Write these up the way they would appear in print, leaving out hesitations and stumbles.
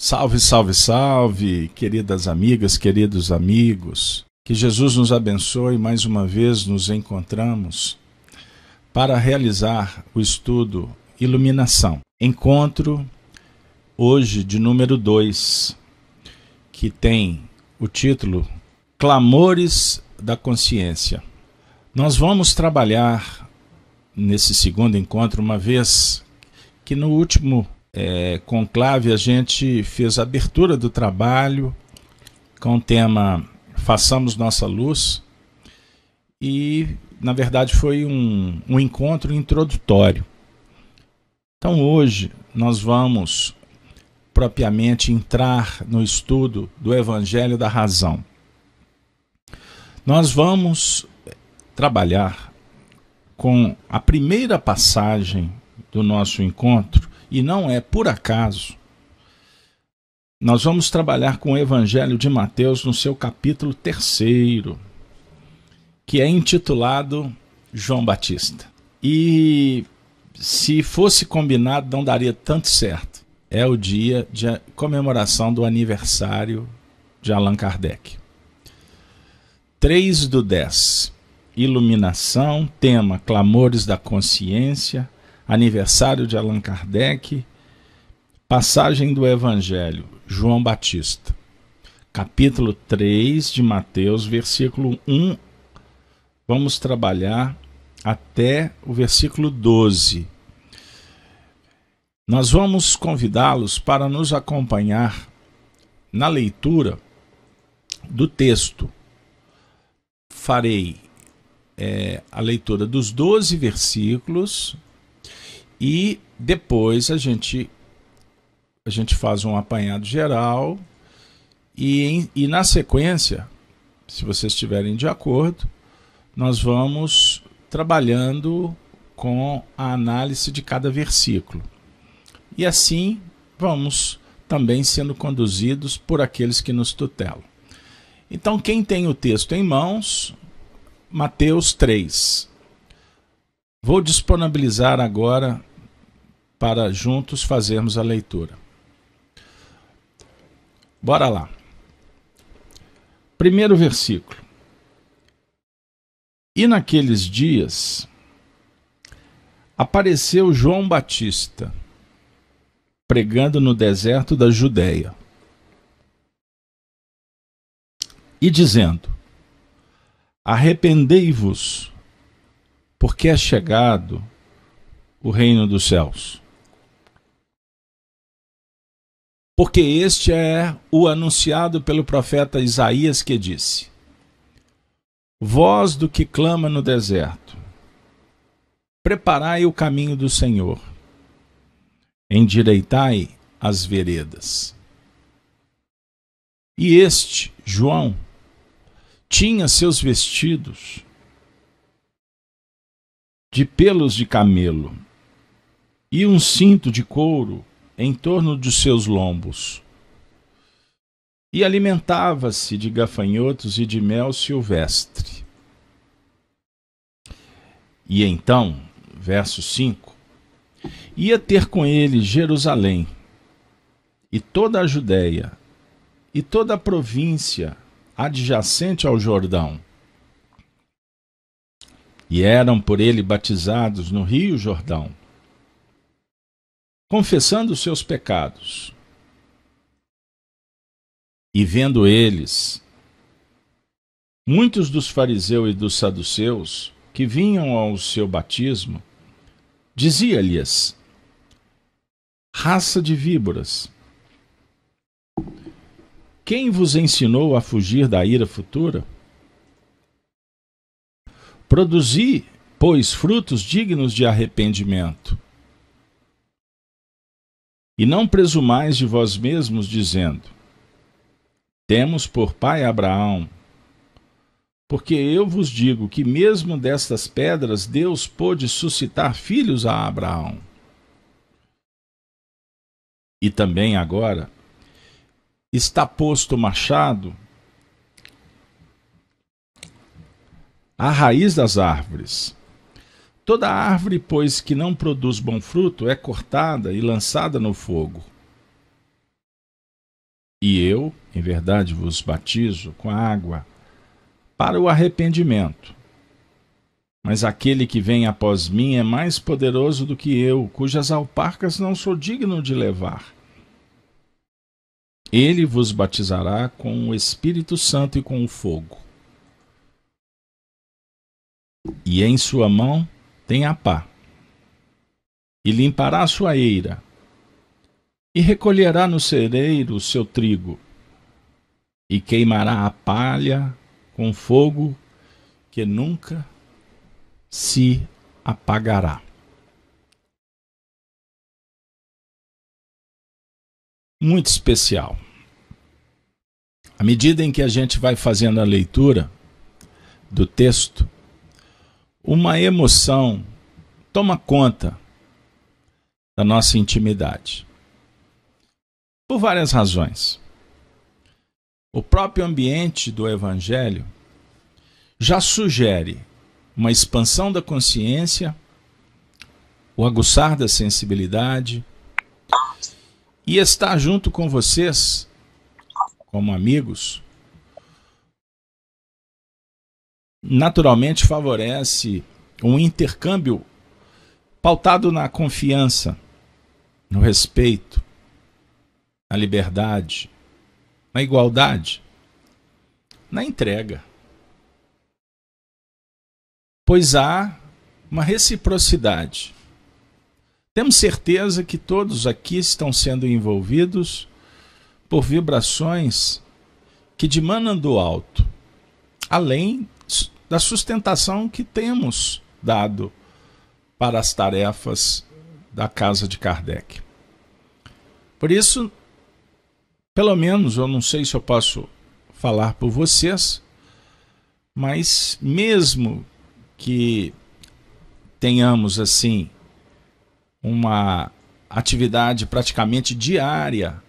Salve, salve, salve, queridas amigas, queridos amigos. Que Jesus nos abençoe. Mais uma vez nos encontramos para realizar o estudo Iluminação. Encontro hoje de número 2, que tem o título Clamores da Consciência. Nós vamos trabalhar nesse segundo encontro, uma vez que no último conclave a gente fez a abertura do trabalho com o tema Façamos Nossa Luz, e na verdade foi um encontro introdutório. Então hoje nós vamos propriamente entrar no estudo do Evangelho da Razão. Nós vamos trabalhar com a primeira passagem do nosso encontro, e não é por acaso. Nós vamos trabalhar com o Evangelho de Mateus no seu capítulo 3º, que é intitulado João Batista. E se fosse combinado não daria tanto certo. É o dia de comemoração do aniversário de Allan Kardec. 3/10. Iluminação, tema Clamores da Consciência, aniversário de Allan Kardec, passagem do Evangelho, João Batista, capítulo 3 de Mateus, versículo 1, vamos trabalhar até o versículo 12. Nós vamos convidá-los para nos acompanhar na leitura do texto. Farei a leitura dos 12 versículos, e depois a gente faz um apanhado geral e na sequência, se vocês estiverem de acordo, nós vamos trabalhando com a análise de cada versículo. E assim vamos também sendo conduzidos por aqueles que nos tutelam. Então, quem tem o texto em mãos, Mateus 3. Vou disponibilizar agora para juntos fazermos a leitura. Bora lá. Primeiro versículo. E naqueles dias apareceu João Batista, pregando no deserto da Judeia, e dizendo: arrependei-vos, porque é chegado o reino dos céus. Porque este é o anunciado pelo profeta Isaías, que disse: voz do que clama no deserto, preparai o caminho do Senhor, endireitai as veredas. E este, João, tinha seus vestidos de pelos de camelo e um cinto de couro em torno de seus lombos, e alimentava-se de gafanhotos e de mel silvestre. E então, verso 5, ia ter com ele Jerusalém, e toda a Judéia, e toda a província adjacente ao Jordão, e eram por ele batizados no rio Jordão, confessando os seus pecados. E vendo eles muitos dos fariseus e dos saduceus que vinham ao seu batismo, dizia-lhes: raça de víboras, quem vos ensinou a fugir da ira futura? Produzi, pois, frutos dignos de arrependimento. E não presumais de vós mesmos, dizendo: temos por pai Abraão. Porque eu vos digo que mesmo destas pedras Deus pôde suscitar filhos a Abraão. E também agora está posto o machado à raiz das árvores. Toda árvore, pois, que não produz bom fruto é cortada e lançada no fogo. E eu, em verdade, vos batizo com água para o arrependimento. Mas aquele que vem após mim é mais poderoso do que eu, cujas alparcas não sou digno de levar. Ele vos batizará com o Espírito Santo e com o fogo. E em sua mão tem a pá, e limpará a sua eira, e recolherá no cereiro o seu trigo, e queimará a palha com fogo que nunca se apagará. Muito especial. À medida em que a gente vai fazendo a leitura do texto, uma emoção toma conta da nossa intimidade. Por várias razões. O próprio ambiente do Evangelho já sugere uma expansão da consciência, o aguçar da sensibilidade, e estar junto com vocês, como amigos, naturalmente favorece um intercâmbio pautado na confiança, no respeito, na liberdade, na igualdade, na entrega. Pois há uma reciprocidade. Temos certeza que todos aqui estão sendo envolvidos por vibrações que dimanam do alto, além da sustentação que temos dado para as tarefas da casa de Kardec. Por isso, pelo menos, eu não sei se eu posso falar por vocês, mas mesmo que tenhamos assim uma atividade praticamente diária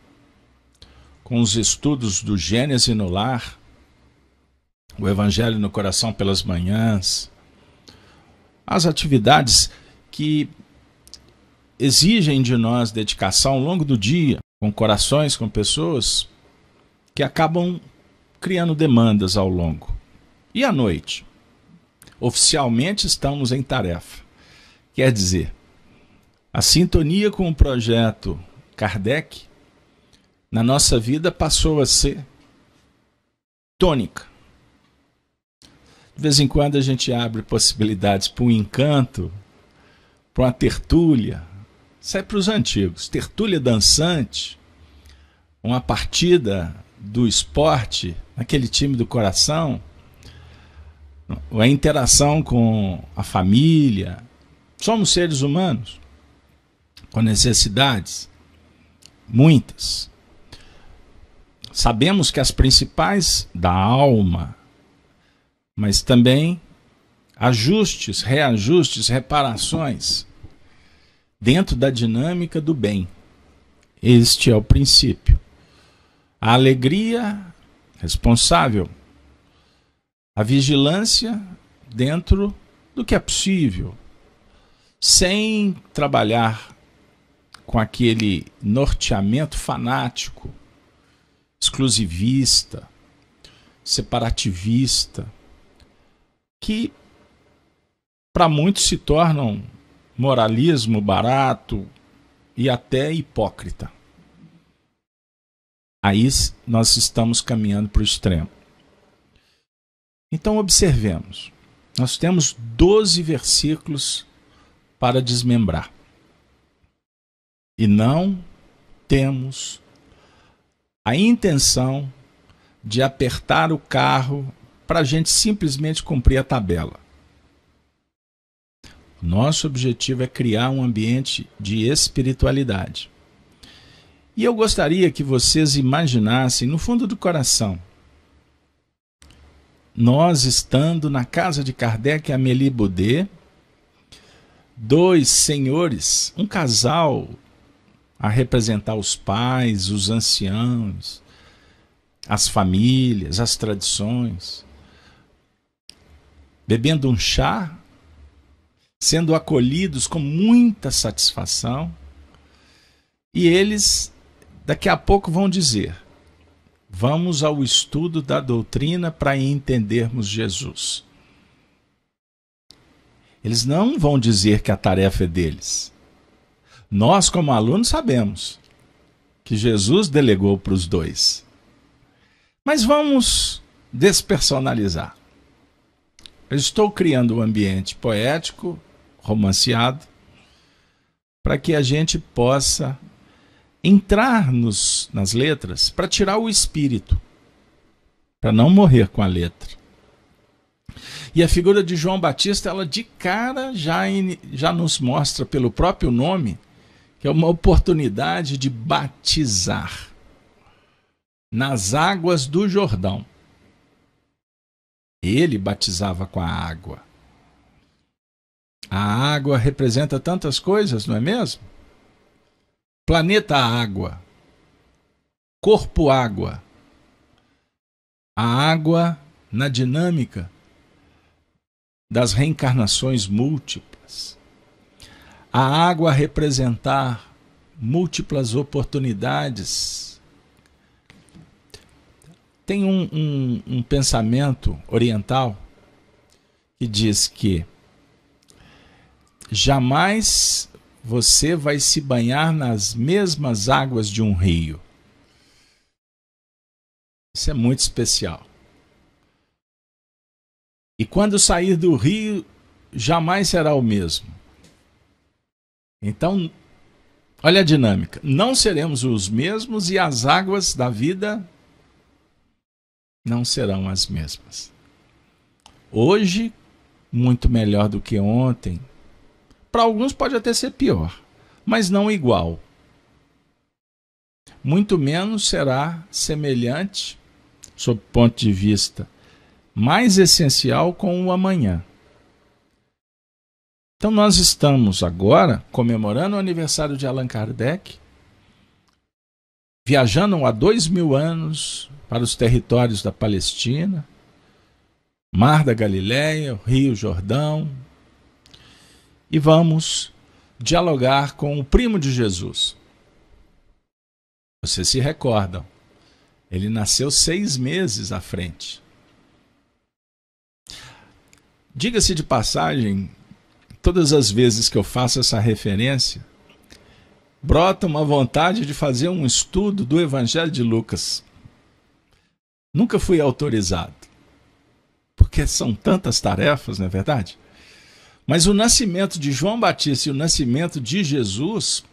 com os estudos do Gênesis no lar, o Evangelho no coração pelas manhãs, as atividades que exigem de nós dedicação ao longo do dia, com corações, com pessoas que acabam criando demandas ao longo. E à noite? Oficialmente estamos em tarefa. Quer dizer, a sintonia com o projeto Kardec na nossa vida passou a ser tônica. De vez em quando a gente abre possibilidades para um encanto, para uma tertúlia. Isso é para os antigos. Tertúlia dançante, uma partida do esporte, aquele time do coração, a interação com a família. Somos seres humanos com necessidades, muitas. Sabemos que as principais da alma, mas também ajustes, reajustes, reparações dentro da dinâmica do bem. Este é o princípio. A alegria responsável, a vigilância dentro do que é possível, sem trabalhar com aquele norteamento fanático, exclusivista, separativista, que para muitos se tornam moralismo barato e até hipócrita. Aí nós estamos caminhando para o extremo. Então observemos, nós temos 12 versículos para desmembrar. E não temos a intenção de apertar o carro para a gente simplesmente cumprir a tabela. Nosso objetivo é criar um ambiente de espiritualidade. E eu gostaria que vocês imaginassem, no fundo do coração, nós estando na casa de Kardec e Amélie Baudet, dois senhores, um casal a representar os pais, os anciãos, as famílias, as tradições, bebendo um chá, sendo acolhidos com muita satisfação, e eles daqui a pouco vão dizer: Vamos ao estudo da doutrina para entendermos Jesus. Eles não vão dizer que a tarefa é deles. Nós, como alunos, sabemos que Jesus delegou para os dois. Mas vamos despersonalizar. Eu estou criando um ambiente poético, romanceado, para que a gente possa entrar nas letras para tirar o espírito, para não morrer com a letra. E a figura de João Batista, ela de cara já nos mostra pelo próprio nome que é uma oportunidade de batizar nas águas do Jordão. Ele batizava com a água. A água representa tantas coisas, não é mesmo? Planeta água, corpo água, a água na dinâmica das reencarnações múltiplas, a água a representar múltiplas oportunidades. Tem um pensamento oriental que diz que jamais você vai se banhar nas mesmas águas de um rio. Isso é muito especial. E quando sair do rio, jamais será o mesmo. Então, olha a dinâmica. Não seremos os mesmos e as águas da vida não serão as mesmas. Hoje, muito melhor do que ontem. Para alguns pode até ser pior, mas não igual. Muito menos será semelhante, sob o ponto de vista mais essencial, com o amanhã. Então nós estamos agora comemorando o aniversário de Allan Kardec, viajando há 2000 anos para os territórios da Palestina, Mar da Galileia, Rio Jordão, e vamos dialogar com o primo de Jesus. Vocês se recordam, ele nasceu 6 meses à frente. Diga-se de passagem, todas as vezes que eu faço essa referência, brota uma vontade de fazer um estudo do Evangelho de Lucas. Nunca fui autorizado, porque são tantas tarefas, não é verdade? Mas o nascimento de João Batista e o nascimento de Jesus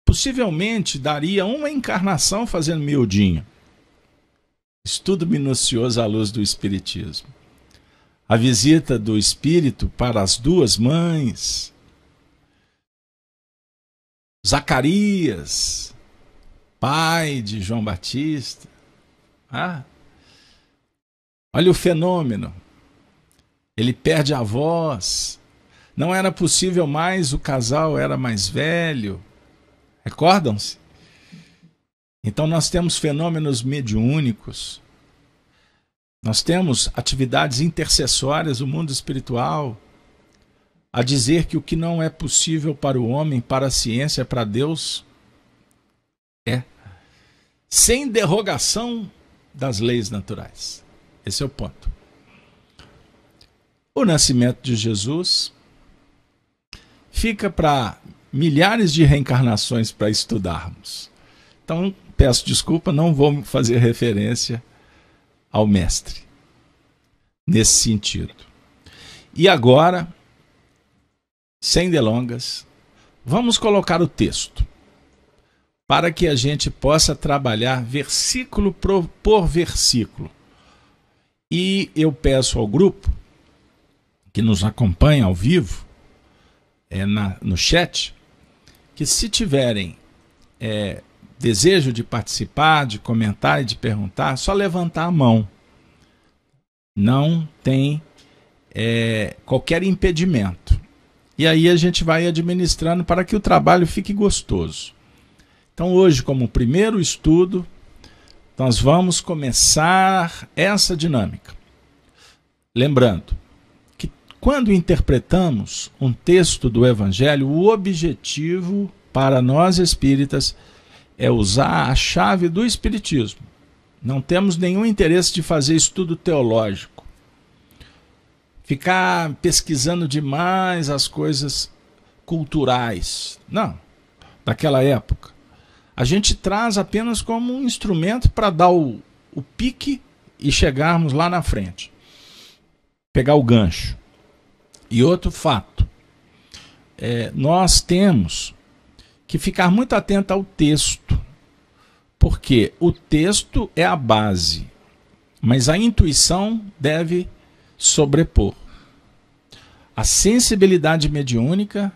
possivelmente daria uma encarnação fazendo miudinho. Estudo minucioso à luz do Espiritismo. A visita do Espírito para as duas mães. Zacarias, pai de João Batista. Olha o fenômeno. Ele perde a voz. Não era possível mais, o casal era mais velho. Recordam-se? Então nós temos fenômenos mediúnicos. Nós temos atividades intercessórias do mundo espiritual a dizer que o que não é possível para o homem, para a ciência, para Deus, é. Sem derrogação das leis naturais. Esse é o ponto. O nascimento de Jesus fica para milhares de reencarnações para estudarmos. Então, peço desculpa, não vou fazer referência ao mestre nesse sentido. E agora, sem delongas, vamos colocar o texto para que a gente possa trabalhar versículo por versículo. E eu peço ao grupo que nos acompanha ao vivo, no chat, que se tiverem desejo de participar, de comentar e de perguntar, só levantar a mão. Não tem qualquer impedimento. E aí a gente vai administrando para que o trabalho fique gostoso. Então hoje, como primeiro estudo, nós vamos começar essa dinâmica. Lembrando que quando interpretamos um texto do Evangelho, o objetivo para nós espíritas é usar a chave do Espiritismo. Não temos nenhum interesse de fazer estudo teológico. Ficar pesquisando demais as coisas culturais. Não, daquela época. A gente traz apenas como um instrumento para dar o pique e chegarmos lá na frente. Pegar o gancho. E outro fato. Nós temos que ficar muito atento ao texto. Porque o texto é a base. Mas a intuição deve sobrepor. A sensibilidade mediúnica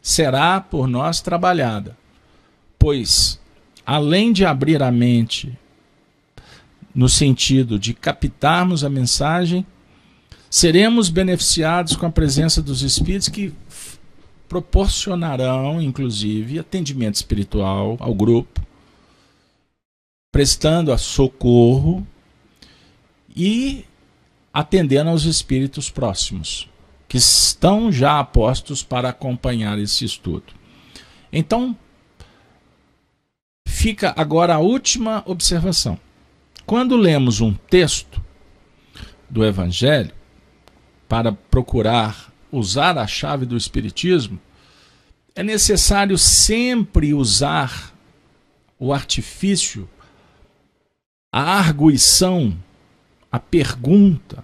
será por nós trabalhada, pois, além de abrir a mente no sentido de captarmos a mensagem, seremos beneficiados com a presença dos espíritos que proporcionarão, inclusive, atendimento espiritual ao grupo, prestando a socorro e atendendo aos espíritos próximos, que estão já apostos para acompanhar esse estudo. Então, fica agora a última observação. Quando lemos um texto do Evangelho, para procurar usar a chave do Espiritismo, é necessário sempre usar o artifício, a arguição, a pergunta,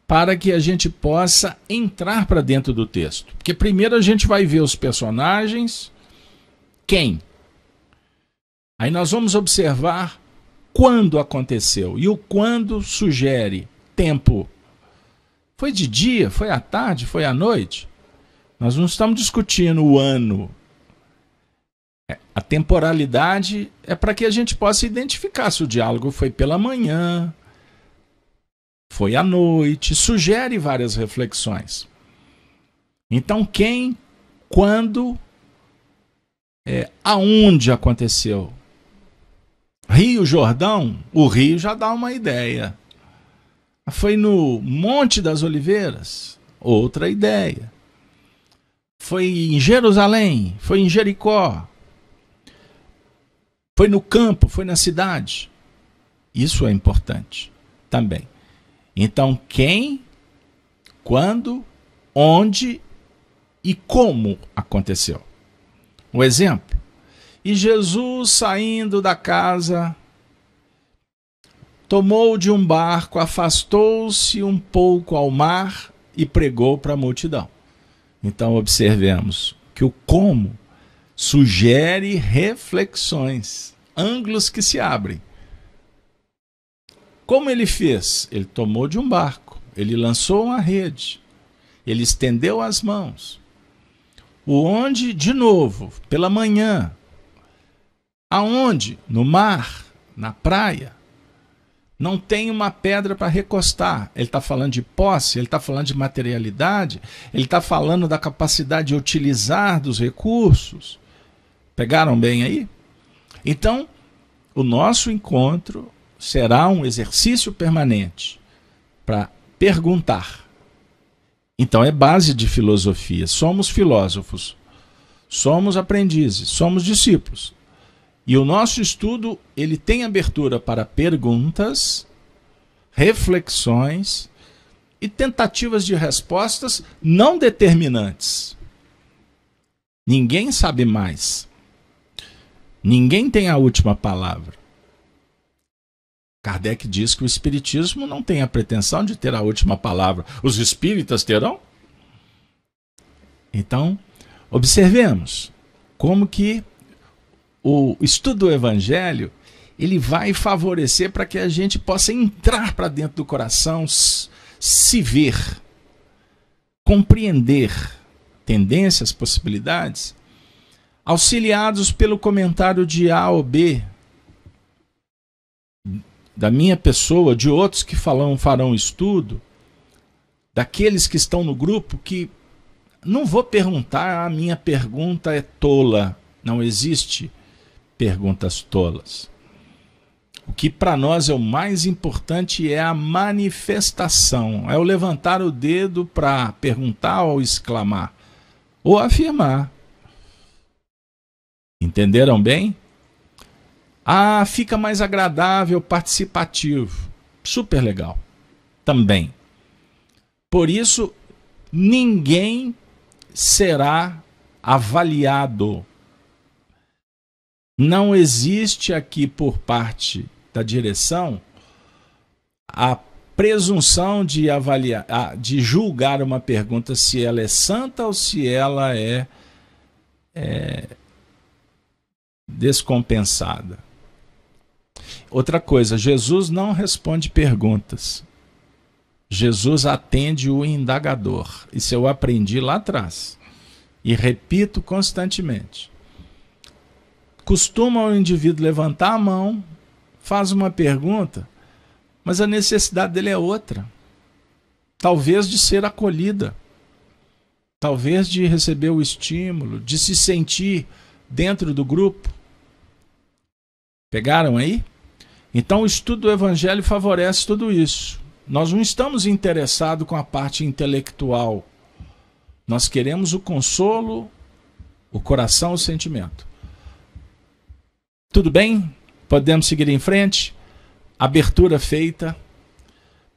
para que a gente possa entrar para dentro do texto. Porque primeiro a gente vai ver os personagens, quem? Aí nós vamos observar quando aconteceu. E o quando sugere tempo. Foi de dia? Foi à tarde? Foi à noite? Nós não estamos discutindo o ano. A temporalidade é para que a gente possa identificar se o diálogo foi pela manhã, foi à noite, sugere várias reflexões. Então, quem, quando, aonde aconteceu? Rio Jordão, o rio já dá uma ideia. Foi no Monte das Oliveiras, outra ideia. Foi em Jerusalém, foi em Jericó, foi no campo, foi na cidade. Isso é importante também. Então, quem, quando, onde e como aconteceu. Um exemplo. E Jesus, saindo da casa, tomou de um barco, afastou-se um pouco ao mar e pregou para a multidão. Então, observemos que o como sugere reflexões, ângulos que se abrem. Como ele fez? Ele tomou de um barco, ele lançou uma rede, ele estendeu as mãos. O onde, de novo, pela manhã. Aonde? No mar, na praia. Não tem uma pedra para recostar. Ele está falando de posse, ele está falando de materialidade, ele está falando da capacidade de utilizar dos recursos. Pegaram bem aí? Então, o nosso encontro será um exercício permanente para perguntar. Então é base de filosofia. Somos filósofos, somos aprendizes, somos discípulos. E o nosso estudo, ele tem abertura para perguntas, reflexões e tentativas de respostas não determinantes. Ninguém sabe mais. Ninguém tem a última palavra. Kardec diz que o Espiritismo não tem a pretensão de ter a última palavra. Os espíritas terão? Então, observemos como que o estudo do Evangelho ele vai favorecer para que a gente possa entrar para dentro do coração, se ver, compreender tendências, possibilidades, auxiliados pelo comentário de A ou B, da minha pessoa, de outros que farão estudo, daqueles que estão no grupo, que não vou perguntar, a minha pergunta é tola. Não existe perguntas tolas. O que para nós é o mais importante é a manifestação, é o levantar o dedo para perguntar ou exclamar, ou afirmar. Entenderam bem? Ah, fica mais agradável, participativo. Super legal. Também. Por isso, ninguém será avaliado. Não existe aqui por parte da direção a presunção de avaliar, de julgar uma pergunta se ela é santa ou se ela é descompensada. Outra coisa, Jesus não responde perguntas. Jesus atende o indagador. Isso eu aprendi lá atrás. E repito constantemente. Costuma o indivíduo levantar a mão, faz uma pergunta, mas a necessidade dele é outra. Talvez de ser acolhida. Talvez de receber o estímulo, de se sentir dentro do grupo. Pegaram aí? Então o estudo do Evangelho favorece tudo isso. Nós não estamos interessados com a parte intelectual. Nós queremos o consolo, o coração, o sentimento. Tudo bem? Podemos seguir em frente? Abertura feita.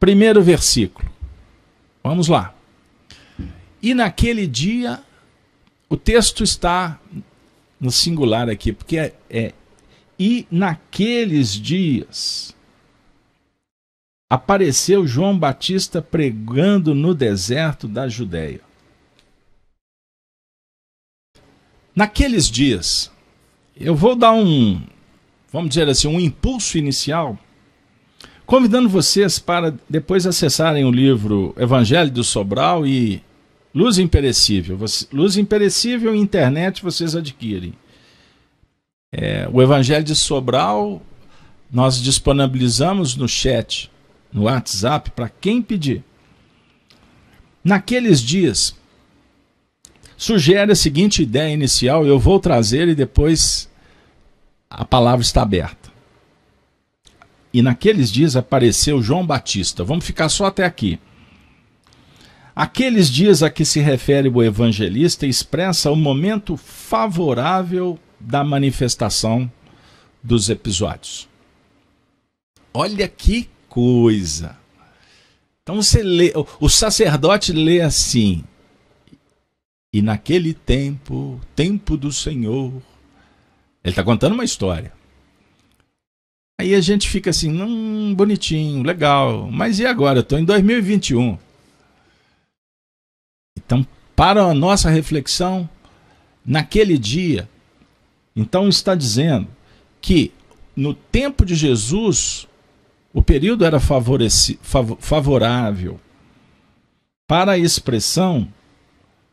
Primeiro versículo. Vamos lá. E naquele dia, o texto está no singular aqui, porque e naqueles dias apareceu João Batista pregando no deserto da Judéia. Naqueles dias, eu vou dar vamos dizer assim, um impulso inicial, convidando vocês para depois acessarem o livro Evangelho do Sobral e Luz Imperecível. Luz Imperecível e internet vocês adquirem. O Evangelho de Sobral nós disponibilizamos no chat, no WhatsApp, para quem pedir. Naqueles dias, sugere a seguinte ideia inicial, eu vou trazer e depois a palavra está aberta. E naqueles dias apareceu João Batista. Vamos ficar só até aqui. Aqueles dias a que se refere o evangelista expressa o momento favorável da manifestação dos episódios. Olha que coisa! Então você lê, o sacerdote lê assim: e naquele tempo, tempo do Senhor. Ele está contando uma história. Aí a gente fica assim, bonitinho, legal, mas e agora? Eu estou em 2021. Então, para a nossa reflexão, naquele dia, então está dizendo que no tempo de Jesus, o período era favorável para a expressão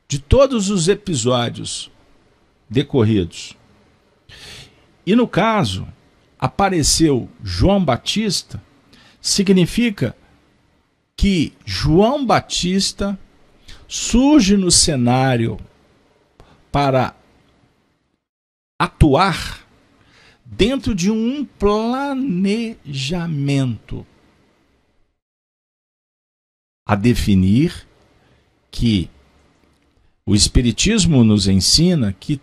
de todos os episódios decorridos. E no caso, apareceu João Batista, significa que João Batista surge no cenário para atuar dentro de um planejamento a definir que o Espiritismo nos ensina que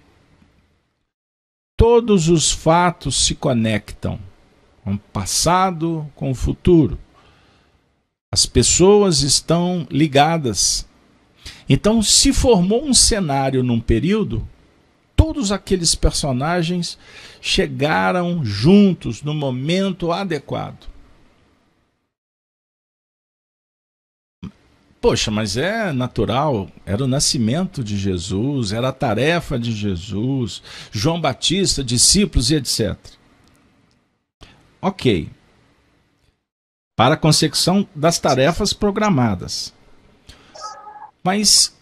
todos os fatos se conectam com o passado, com o futuro. As pessoas estão ligadas. Então, se formou um cenário num período, todos aqueles personagens chegaram juntos no momento adequado. Poxa, mas é natural, era o nascimento de Jesus, era a tarefa de Jesus, João Batista, discípulos e etc. Ok. Para a consecução das tarefas programadas. Mas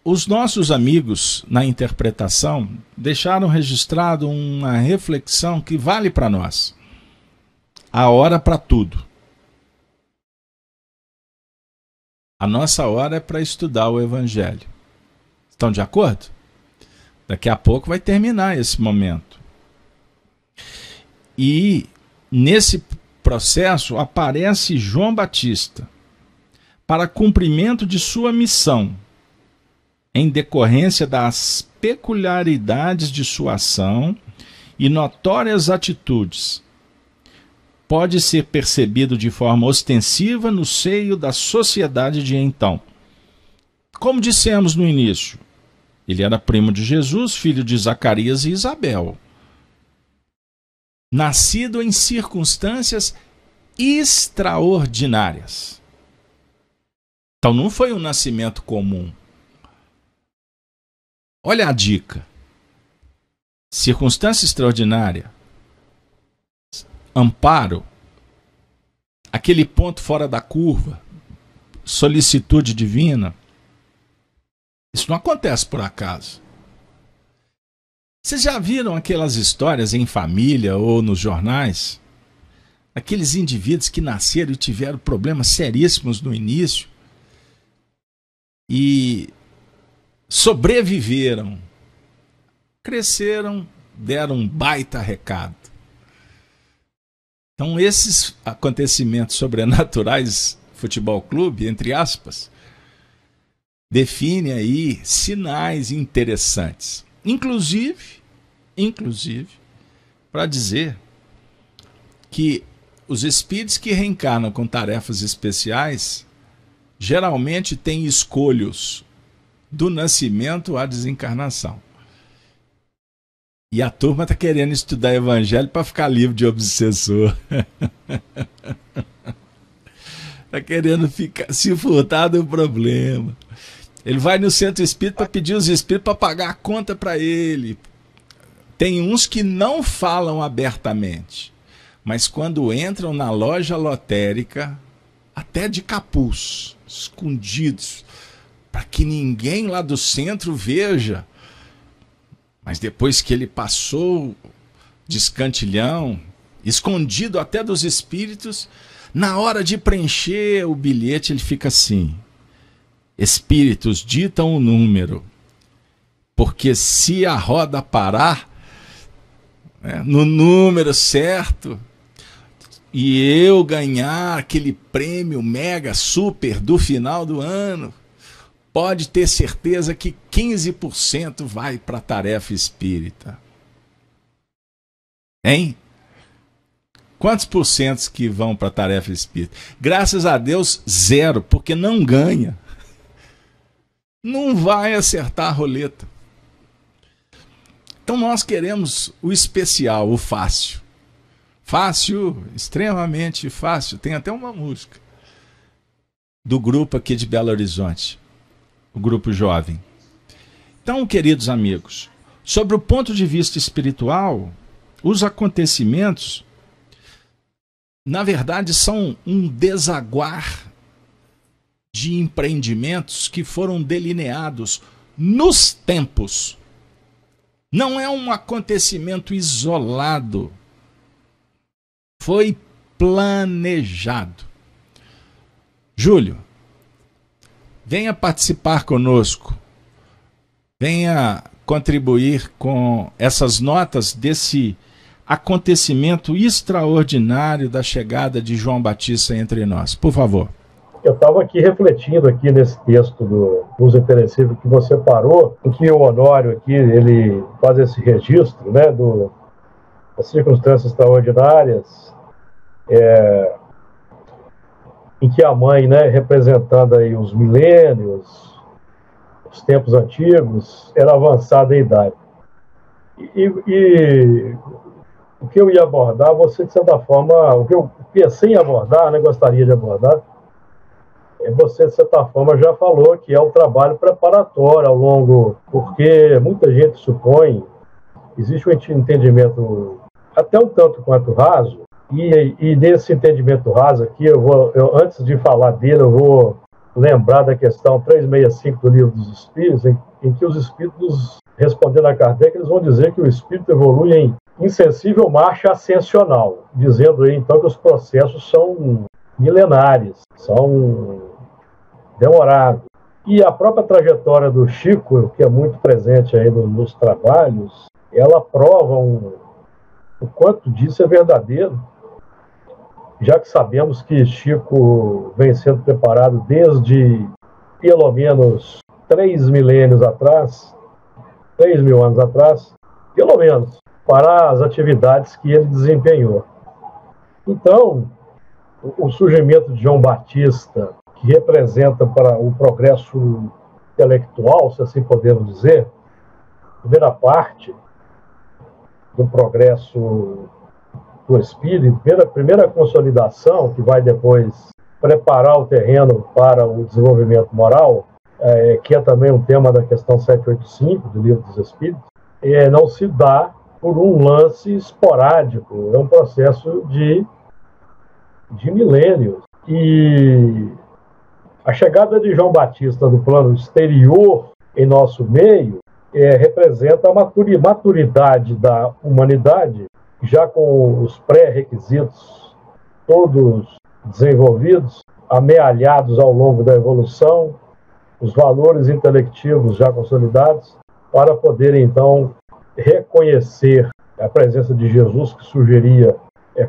os nossos amigos, na interpretação, deixaram registrado uma reflexão que vale para nós. A hora para tudo. A nossa hora é para estudar o Evangelho. Estão de acordo? Daqui a pouco vai terminar esse momento. E nesse processo aparece João Batista para cumprimento de sua missão, em decorrência das peculiaridades de sua ação e notórias atitudes pode ser percebido de forma ostensiva no seio da sociedade de então. Como dissemos no início, ele era primo de Jesus, filho de Zacarias e Isabel, nascido em circunstâncias extraordinárias. Então não foi um nascimento comum. Olha a dica. Circunstância extraordinária, amparo, aquele ponto fora da curva, solicitude divina. Isso não acontece por acaso. Vocês já viram aquelas histórias em família ou nos jornais? Aqueles indivíduos que nasceram e tiveram problemas seríssimos no início e sobreviveram, cresceram, deram um baita recado. Então esses acontecimentos sobrenaturais, futebol clube, entre aspas, define aí sinais interessantes. Inclusive, para dizer que os espíritos que reencarnam com tarefas especiais geralmente têm escolhos do nascimento à desencarnação. E a turma está querendo estudar evangelho para ficar livre de obsessor. Está querendo se furtar do problema. Ele vai no centro espírita para pedir os espíritos para pagar a conta para ele. Tem uns que não falam abertamente, mas quando entram na loja lotérica, até de capuz, escondidos, para que ninguém lá do centro veja. Mas depois que ele passou de escantilhão, escondido até dos espíritos, na hora de preencher o bilhete ele fica assim: espíritos ditam o número, porque se a roda parar no número certo e eu ganhar aquele prêmio mega super do final do ano, pode ter certeza que 15% vai para a tarefa espírita. Hein? Quantos porcentos que vão para a tarefa espírita? Graças a Deus, 0, porque não ganha. Não vai acertar a roleta. Então nós queremos o especial, o fácil. Fácil, extremamente fácil. Tem até uma música do grupo aqui de Belo Horizonte, o grupo jovem. Então, queridos amigos, sobre o ponto de vista espiritual, os acontecimentos, na verdade, são um desaguar de empreendimentos que foram delineados nos tempos. Não é um acontecimento isolado. Foi planejado. Júlio, venha participar conosco. Venha contribuir com essas notas desse acontecimento extraordinário da chegada de João Batista entre nós. Por favor. Eu estava aqui refletindo aqui nesse texto do Uso Imperecível que você parou, em que o Honório aqui, ele faz esse registro, né, das circunstâncias extraordinárias, em que a mãe, né, representando aí os milênios, os tempos antigos, era avançada em idade. E o que eu ia abordar, você, de certa forma, o que eu pensei em abordar, né, gostaria de abordar, você, de certa forma, já falou que é um trabalho preparatório ao longo, porque muita gente supõe, existe um entendimento até um tanto quanto raso, e nesse entendimento raso aqui, antes de falar dele, eu vou lembrar da questão 365 do Livro dos Espíritos, em que os espíritos, respondendo a Kardec, eles vão dizer que o espírito evolui em insensível marcha ascensional, dizendo aí, então, que os processos são milenares, são demorados. E a própria trajetória do Chico, que é muito presente aí nos trabalhos, ela prova o quanto disso é verdadeiro, já que sabemos que Chico vem sendo preparado desde pelo menos 3 milênios atrás, 3 mil anos atrás, pelo menos. para as atividades que ele desempenhou. Então, o surgimento de João Batista, que representa para o progresso intelectual, se assim podemos dizer, a primeira parte do progresso do espírito, primeira consolidação, que vai depois preparar o terreno para o desenvolvimento moral, que é também um tema da questão 785 do Livro dos Espíritos, não se dá por um lance esporádico, é um processo de milênios. E a chegada de João Batista do plano exterior em nosso meio representa a maturidade da humanidade, já com os pré-requisitos todos desenvolvidos, amealhados ao longo da evolução, os valores intelectivos já consolidados, para poderem, então, reconhecer a presença de Jesus, que surgiria,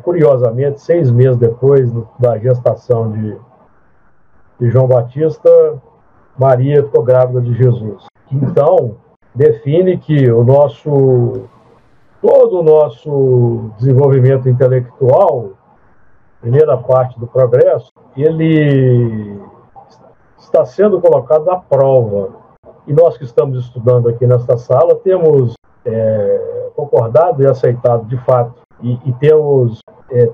curiosamente, 6 meses depois da gestação de João Batista, Maria ficou grávida de Jesus. Então, define que todo o nosso desenvolvimento intelectual, primeira parte do progresso, ele está sendo colocado à prova. E nós que estamos estudando aqui nesta sala temos concordado e aceitado de fato, e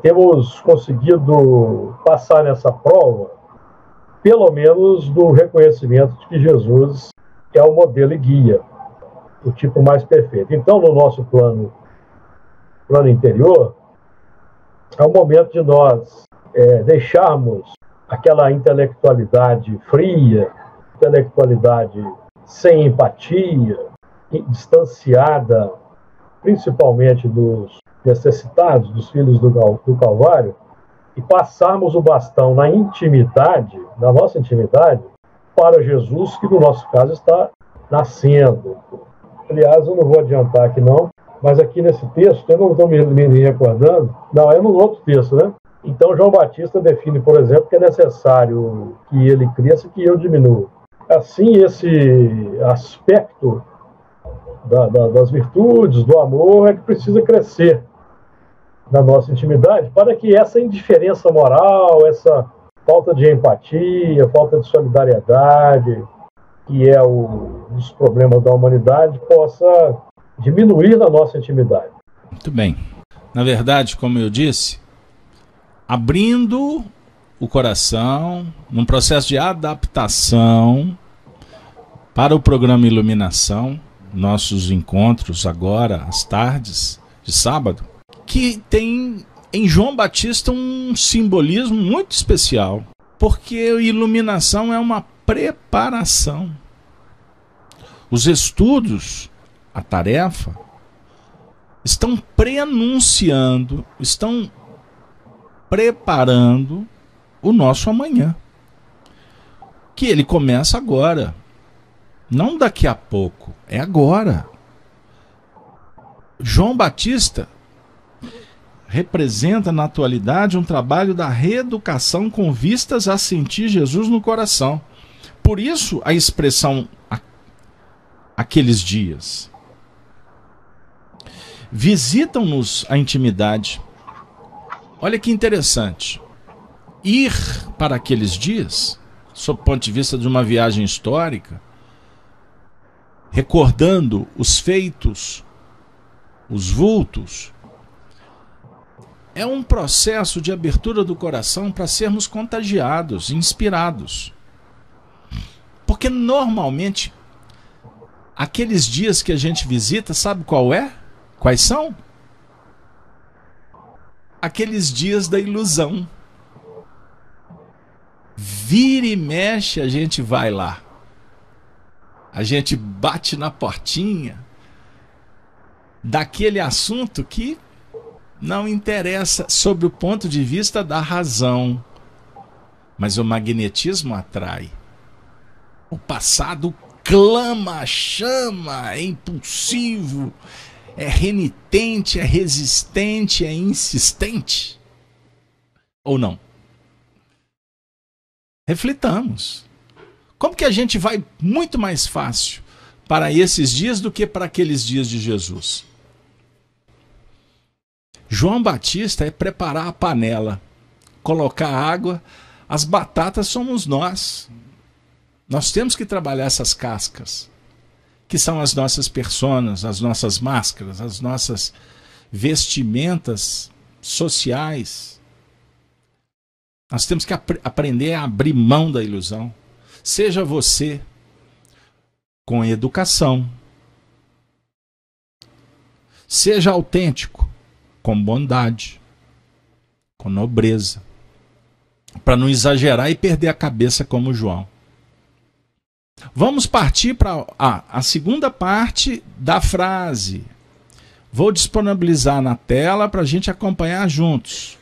temos conseguido passar nessa prova, pelo menos do reconhecimento de que Jesus é o modelo e guia, o tipo mais perfeito. Então, no nosso plano interior, é o momento de nós deixarmos aquela intelectualidade fria, intelectualidade sem empatia, distanciada principalmente dos necessitados, dos filhos do Calvário, e passarmos o bastão na nossa intimidade, para Jesus, que no nosso caso está nascendo. Aliás, eu não vou adiantar aqui não, mas aqui nesse texto, eu não estou me recordando, não, é no outro texto, né? Então, João Batista define, por exemplo, que é necessário que ele cresça e que eu diminua. Assim, esse aspecto das virtudes, do amor, é que precisa crescer na nossa intimidade, para que essa indiferença moral, essa falta de empatia, falta de solidariedade, que é um dos problemas da humanidade, possa diminuir na nossa intimidade. Muito bem. Na verdade, como eu disse, abrindo o coração, num processo de adaptação para o programa Iluminação, nossos encontros agora, às tardes de sábado, que tem em João Batista um simbolismo muito especial, porque a iluminação é uma preparação. Os estudos, a tarefa, estão prenunciando, estão preparando o nosso amanhã, que ele começa agora, não daqui a pouco, é agora. João Batista representa na atualidade um trabalho da reeducação com vistas a sentir Jesus no coração. Por isso a expressão aqueles dias. Visitam-nos a intimidade. Olha que interessante. Ir para aqueles dias, sob o ponto de vista de uma viagem histórica, recordando os feitos, os vultos, é um processo de abertura do coração para sermos contagiados, inspirados. Porque normalmente, aqueles dias que a gente visita, sabe qual é? Quais são? Aqueles dias da ilusão. Vira e mexe, a gente vai lá. A gente bate na portinha daquele assunto que não interessa sob o ponto de vista da razão, mas o magnetismo atrai. O passado clama, chama, é impulsivo, é renitente, é resistente, é insistente. Ou não? Reflitamos. Como que a gente vai muito mais fácil para esses dias do que para aqueles dias de Jesus? João Batista é preparar a panela, colocar água, as batatas somos nós. Nós temos que trabalhar essas cascas, que são as nossas personas, as nossas máscaras, as nossas vestimentas sociais. Nós temos que aprender a abrir mão da ilusão. Seja você com educação, seja autêntico, com bondade, com nobreza, para não exagerar e perder a cabeça como João. Vamos partir para a segunda parte da frase. Vou disponibilizar na tela para a gente acompanhar juntos.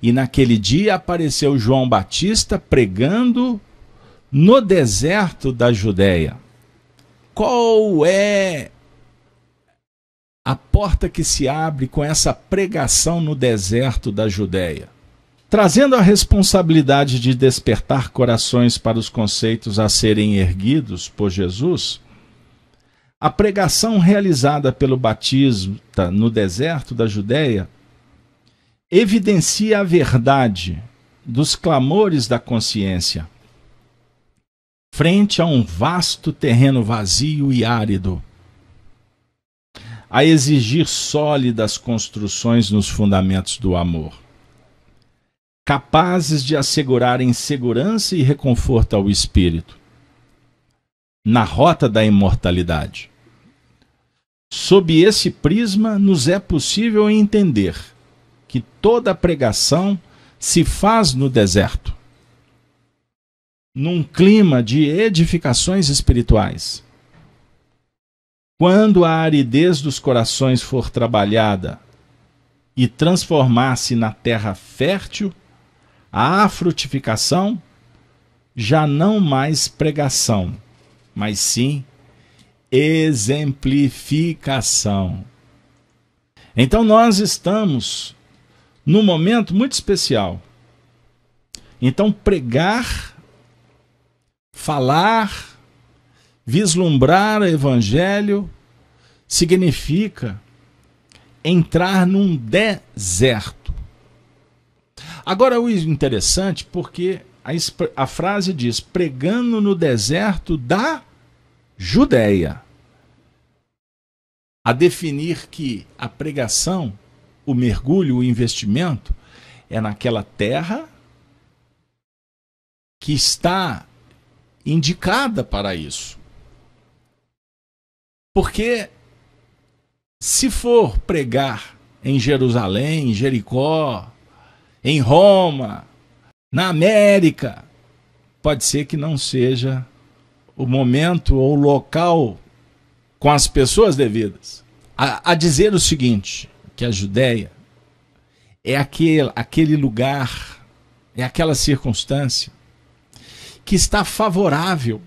E naquele dia apareceu João Batista pregando no deserto da Judéia. Qual é a porta que se abre com essa pregação no deserto da Judéia? Trazendo a responsabilidade de despertar corações para os conceitos a serem erguidos por Jesus, a pregação realizada pelo Batista no deserto da Judéia evidencia a verdade dos clamores da consciência frente a um vasto terreno vazio e árido, a exigir sólidas construções nos fundamentos do amor, capazes de assegurarem segurança e reconforto ao espírito, na rota da imortalidade. Sob esse prisma, nos é possível entender que toda pregação se faz no deserto, num clima de edificações espirituais. Quando a aridez dos corações for trabalhada e transformar-se na terra fértil, a frutificação já não mais pregação, mas sim exemplificação. Então nós estamos num momento muito especial. Então pregar, falar, vislumbrar o evangelho significa entrar num deserto. Agora o interessante, porque a frase diz, pregando no deserto da Judéia, a definir que a pregação, o mergulho, o investimento, é naquela terra que está indicada para isso. Porque se for pregar em Jerusalém, em Jericó, em Roma, na América, pode ser que não seja o momento ou o local com as pessoas devidas. A dizer o seguinte, que a Judéia é aquele lugar, é aquela circunstância que está favorável,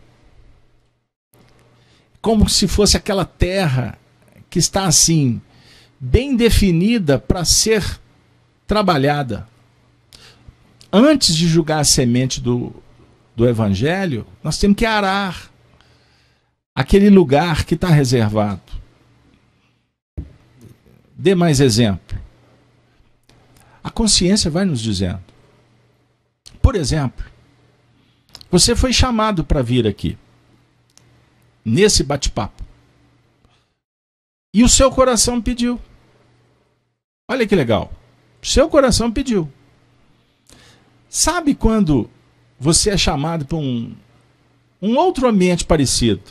como se fosse aquela terra que está assim, bem definida para ser trabalhada. Antes de julgar a semente do evangelho, nós temos que arar aquele lugar que está reservado. Dê mais exemplo. A consciência vai nos dizendo. Por exemplo, você foi chamado para vir aqui, nesse bate-papo, e o seu coração pediu. Olha que legal. O seu coração pediu. Sabe quando você é chamado para um outro ambiente parecido,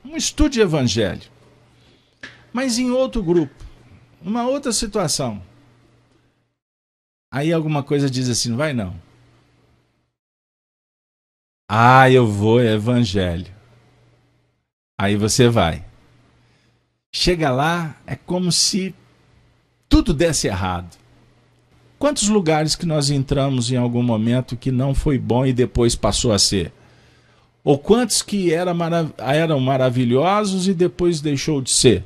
um estudo de evangelho, mas em outro grupo, uma outra situação, aí alguma coisa diz assim, não vai não. Ah, eu vou, é evangelho. Aí você vai. Chega lá, é como se tudo desse errado. Quantos lugares que nós entramos em algum momento que não foi bom e depois passou a ser? Ou quantos que eram maravilhosos e depois deixou de ser?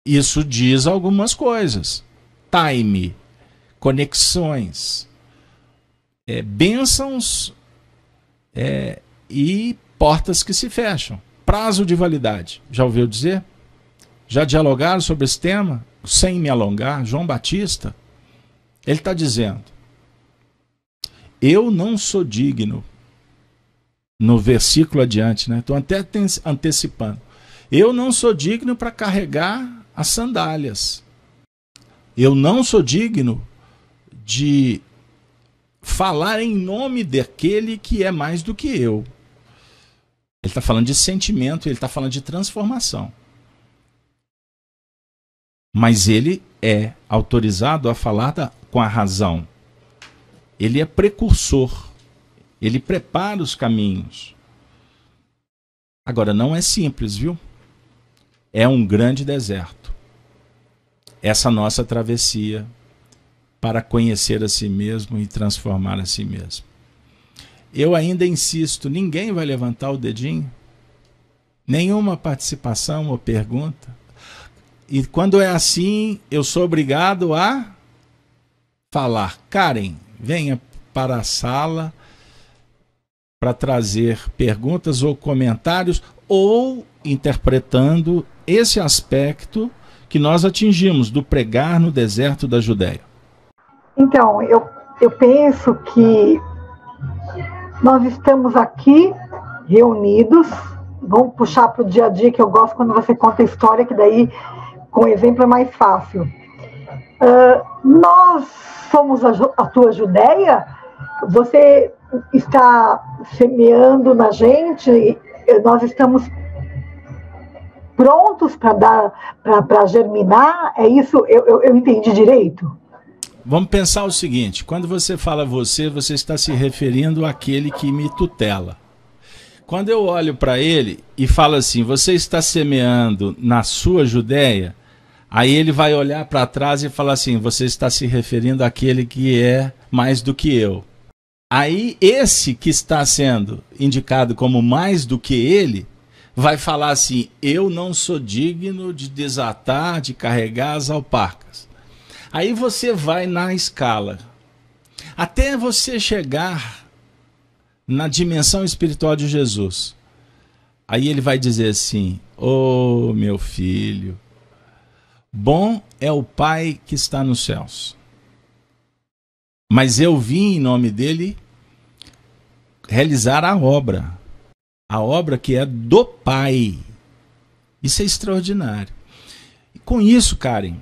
Isso diz algumas coisas. Time, conexões, bênçãos e portas que se fecham. Prazo de validade. Já ouviu dizer? Já dialogaram sobre esse tema? sem me alongar, João Batista, ele está dizendo: eu não sou digno, no versículo adiante, né? Estou até antecipando. Eu não sou digno para carregar as sandálias. Eu não sou digno de falar em nome daquele que é mais do que eu. Ele está falando de sentimento, ele está falando de transformação. Mas ele é autorizado a falar com a razão. Ele é precursor. Ele prepara os caminhos. Agora, não é simples, viu? É um grande deserto. Essa nossa travessia para conhecer a si mesmo e transformar a si mesmo. Eu ainda insisto, ninguém vai levantar o dedinho? Nenhuma participação ou pergunta? E quando é assim, eu sou obrigado a falar: Karen, venha para a sala para trazer perguntas ou comentários, ou interpretando esse aspecto que nós atingimos do pregar no deserto da Judéia. Então, eu penso que nós estamos aqui reunidos, vamos puxar para o dia a dia, que eu gosto quando você conta a história, que daí com exemplo é mais fácil. Nós somos a tua Judéia, você está semeando na gente, nós estamos prontos para germinar, é isso? Eu entendi direito? Vamos pensar o seguinte: quando você fala você está se referindo àquele que me tutela. Quando eu olho para ele e falo assim, você está semeando na sua Judéia, aí ele vai olhar para trás e falar assim, você está se referindo àquele que é mais do que eu. Aí esse que está sendo indicado como mais do que ele, vai falar assim, eu não sou digno de desatar, de carregar as alpacas. Aí você vai na escala, até você chegar na dimensão espiritual de Jesus. Aí ele vai dizer assim, ô meu filho, bom é o Pai que está nos céus, mas eu vim em nome dele realizar a obra que é do Pai. Isso é extraordinário. E com isso, Karen,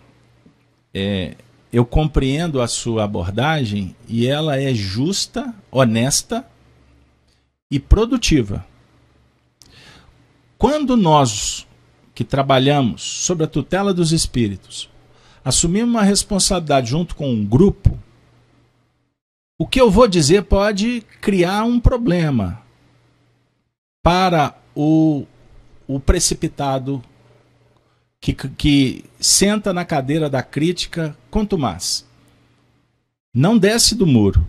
eu compreendo a sua abordagem e ela é justa, honesta e produtiva. Quando nós que trabalhamos sob a tutela dos espíritos assumimos uma responsabilidade junto com um grupo, o que eu vou dizer pode criar um problema para o precipitado que senta na cadeira da crítica contumaz. Não desce do muro.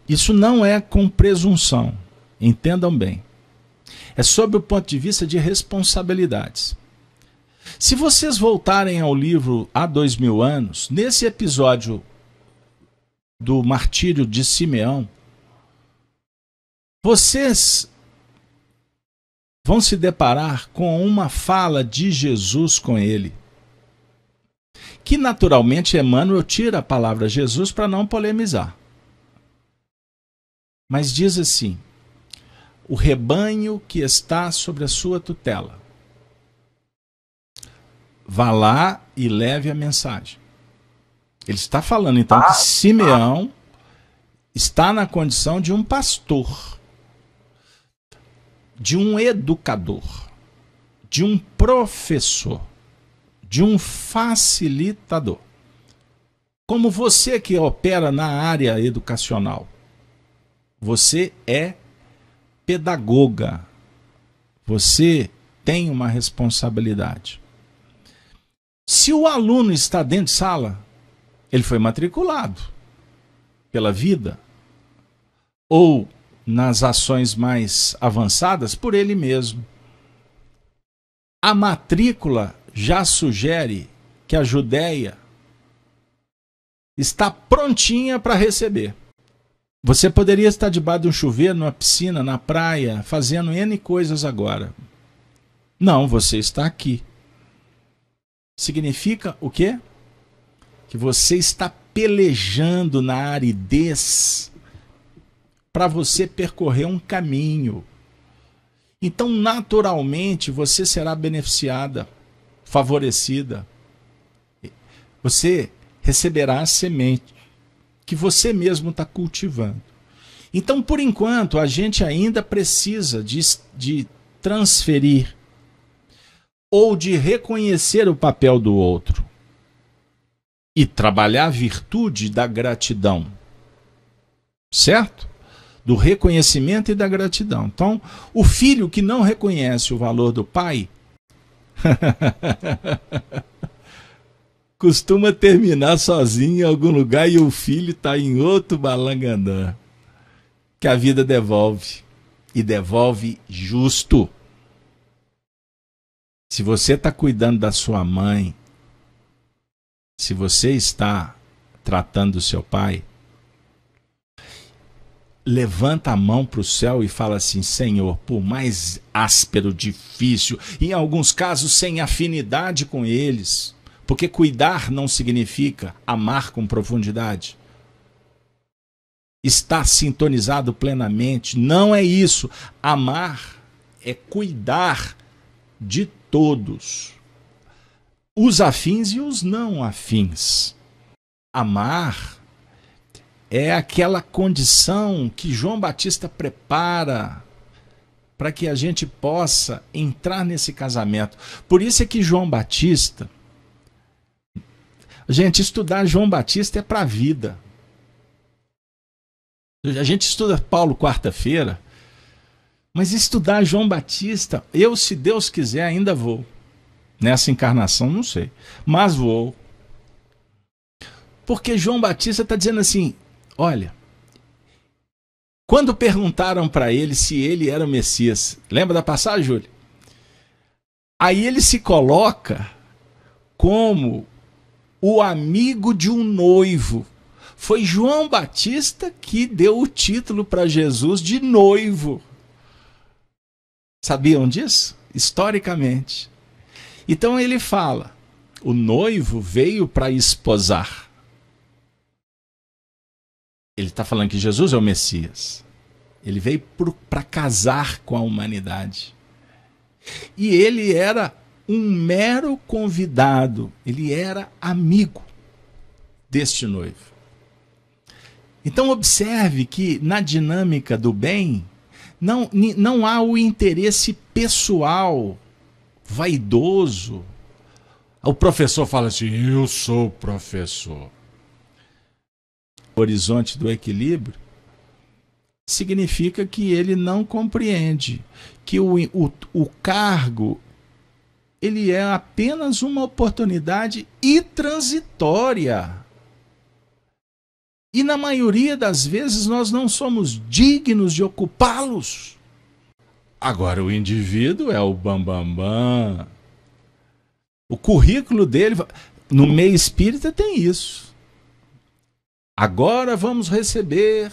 Isso não é com presunção, entendam bem. É sob o ponto de vista de responsabilidades. Se vocês voltarem ao livro Há 2000 anos, nesse episódio do martírio de Simeão, vocês vão se deparar com uma fala de Jesus com ele, que naturalmente Emmanuel tira a palavra Jesus para não polemizar. Mas diz assim, o rebanho que está sobre a sua tutela, vá lá e leve a mensagem. Ele está falando então que Simeão está na condição de um pastor, de um educador, de um professor, de um facilitador. Como você que opera na área educacional, você é pedagoga, você tem uma responsabilidade. Se o aluno está dentro de sala, ele foi matriculado pela vida, ou nas ações mais avançadas, por ele mesmo. A matrícula já sugere que a Judéia está prontinha para receber. Você poderia estar debaixo de um chuveiro, numa piscina, na praia, fazendo N coisas agora. Não, você está aqui. significa o quê? Que você está pelejando na aridez para você percorrer um caminho. Então, naturalmente, você será beneficiada, favorecida. Você receberá a semente que você mesmo está cultivando. Então, por enquanto, a gente ainda precisa de transferir ou de reconhecer o papel do outro e trabalhar a virtude da gratidão, certo? Do reconhecimento e da gratidão. Então, o filho que não reconhece o valor do pai costuma terminar sozinho em algum lugar e o filho está em outro balangandã. Que a vida devolve. E devolve justo. Se você está cuidando da sua mãe, se você está tratando do seu pai, levanta a mão para o céu e fala assim: Senhor, por mais áspero, difícil, em alguns casos sem afinidade com eles, porque cuidar não significa amar com profundidade, estar sintonizado plenamente, não é isso. Amar é cuidar de todos, os afins e os não afins. Amar é aquela condição que João Batista prepara para que a gente possa entrar nesse casamento. Por isso é que João Batista, gente, estudar João Batista é para a vida. A gente estuda Paulo quarta-feira, mas estudar João Batista, eu, se Deus quiser, ainda vou. Nessa encarnação, não sei, mas vou. Porque João Batista está dizendo assim, olha, quando perguntaram para ele se ele era o Messias, lembra da passagem, Júlio? Aí ele se coloca como o amigo de um noivo. Foi João Batista que deu o título para Jesus de noivo. Sabiam disso? Historicamente. Então ele fala, o noivo veio para esposar. Ele está falando que Jesus é o Messias. Ele veio para casar com a humanidade. E ele era um mero convidado. Ele era amigo deste noivo. Então observe que na dinâmica do bem não há o interesse pessoal, vaidoso. O professor fala assim, eu sou professor. O horizonte do equilíbrio significa que ele não compreende que o cargo ele é apenas uma oportunidade intransitória. E na maioria das vezes nós não somos dignos de ocupá-los. Agora o indivíduo é o bambambam. O currículo dele, no meio espírita tem isso. Agora vamos receber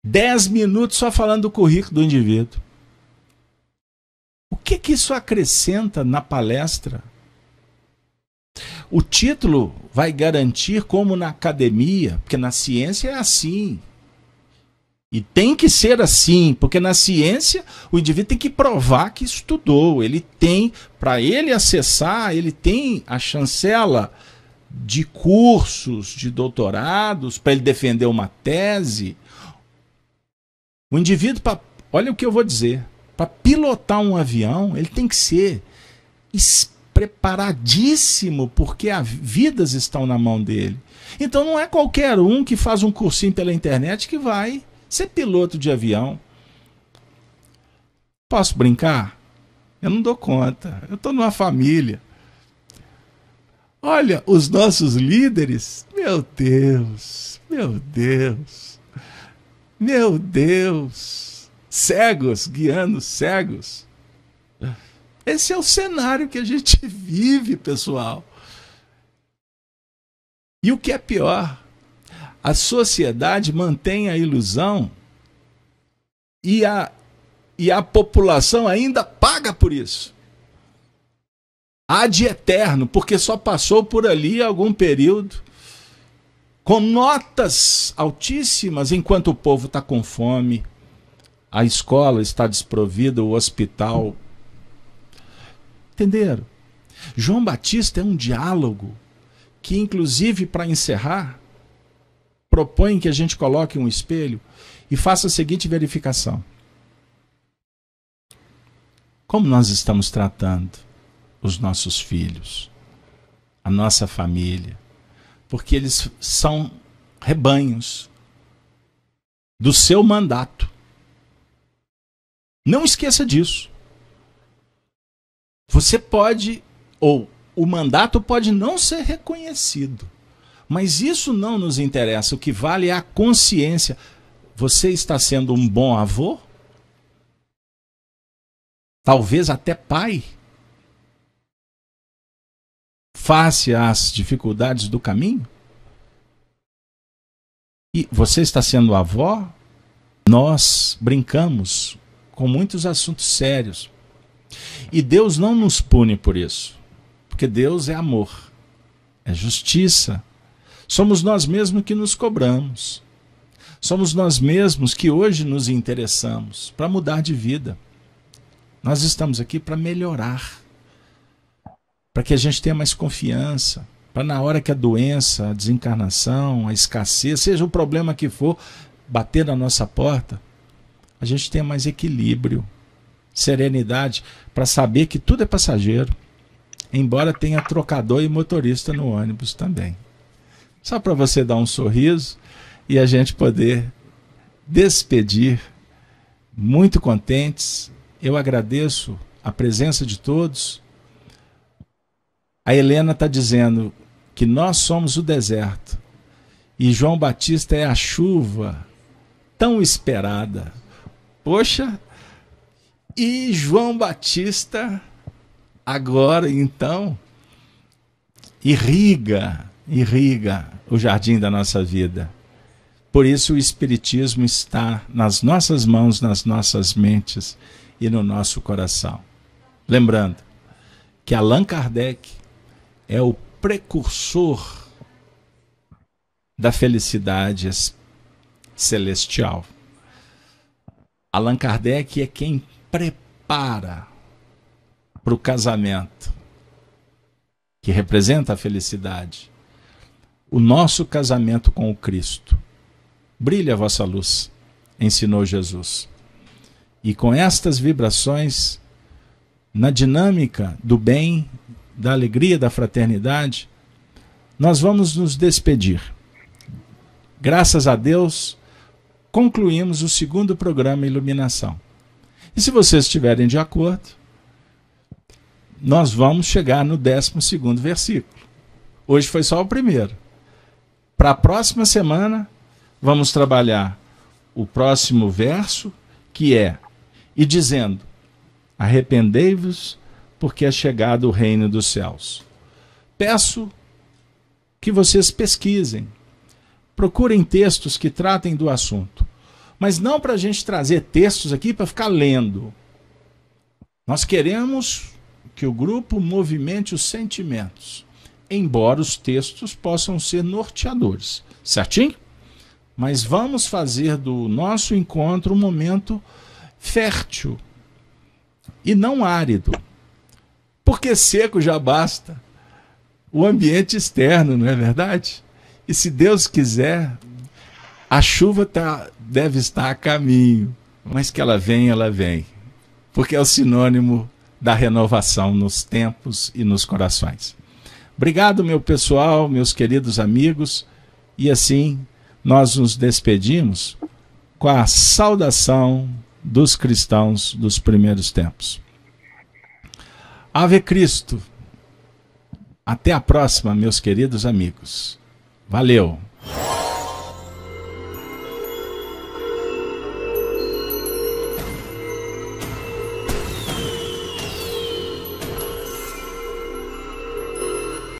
10 minutos só falando do currículo do indivíduo. O que isso acrescenta na palestra? O título vai garantir, como na academia, porque na ciência é assim. E tem que ser assim, porque na ciência o indivíduo tem que provar que estudou. Ele tem, para ele acessar, ele tem a chancela de cursos, de doutorados, para ele defender uma tese. O indivíduo, olha o que eu vou dizer, para pilotar um avião, ele tem que ser preparadíssimo, porque as vidas estão na mão dele. Então não é qualquer um que faz um cursinho pela internet que vai ser piloto de avião. Posso brincar? Eu não dou conta. Eu estou numa família. Olha, os nossos líderes, meu Deus, meu Deus, meu Deus, cegos guiando cegos. Esse é o cenário que a gente vive, pessoal. E o que é pior, a sociedade mantém a ilusão e a população ainda paga por isso. ad eterno, porque só passou por ali algum período, com notas altíssimas, enquanto o povo está com fome, a escola está desprovida, o hospital. Entenderam? João Batista é um diálogo que, inclusive, para encerrar, propõe que a gente coloque um espelho e faça a seguinte verificação. Como nós estamos tratando os nossos filhos, a nossa família? Porque eles são rebanhos do seu mandato. Não esqueça disso. Você pode, ou o mandato pode não ser reconhecido, mas isso não nos interessa. O que vale é a consciência. Você está sendo um bom avô? Talvez até pai? Face às dificuldades do caminho? E você está sendo avó? Nós brincamos com muitos assuntos sérios. E Deus não nos pune por isso. Porque Deus é amor, é justiça. Somos nós mesmos que nos cobramos. Somos nós mesmos que hoje nos interessamos para mudar de vida. Nós estamos aqui para melhorar, para que a gente tenha mais confiança, para na hora que a doença, a desencarnação, a escassez, seja o problema que for, bater na nossa porta, a gente tenha mais equilíbrio, serenidade, para saber que tudo é passageiro, embora tenha trocador e motorista no ônibus também. Só para você dar um sorriso e a gente poder despedir muito contentes. Eu agradeço a presença de todos. A Helena está dizendo que nós somos o deserto e João Batista é a chuva tão esperada. Poxa, e João Batista agora então irriga o jardim da nossa vida. Por isso o Espiritismo está nas nossas mãos, nas nossas mentes e no nosso coração. Lembrando que Allan Kardec é o precursor da felicidade celestial. Allan Kardec é quem prepara para o casamento, que representa a felicidade. O nosso casamento com o Cristo. Brilhe a vossa luz, ensinou Jesus. E com estas vibrações, na dinâmica do bem, da alegria, da fraternidade, nós vamos nos despedir. Graças a Deus, concluímos o segundo programa Iluminação. E se vocês estiverem de acordo, nós vamos chegar no 12º versículo. Hoje foi só o primeiro. Para a próxima semana, vamos trabalhar o próximo verso, que é: e dizendo, arrependei-vos, porque é chegado o reino dos céus. Peço que vocês pesquisem, procurem textos que tratem do assunto, mas não para a gente trazer textos aqui para ficar lendo. Nós queremos que o grupo movimente os sentimentos, embora os textos possam ser norteadores, certinho? Mas vamos fazer do nosso encontro um momento fértil e não árido, porque seco já basta o ambiente externo, não é verdade? E se Deus quiser, a chuva deve estar a caminho, mas que ela vem, porque é o sinônimo da renovação nos tempos e nos corações. Obrigado, meu pessoal, meus queridos amigos, e assim nós nos despedimos com a saudação dos cristãos dos primeiros tempos. Ave Cristo. Até a próxima, meus queridos amigos. Valeu!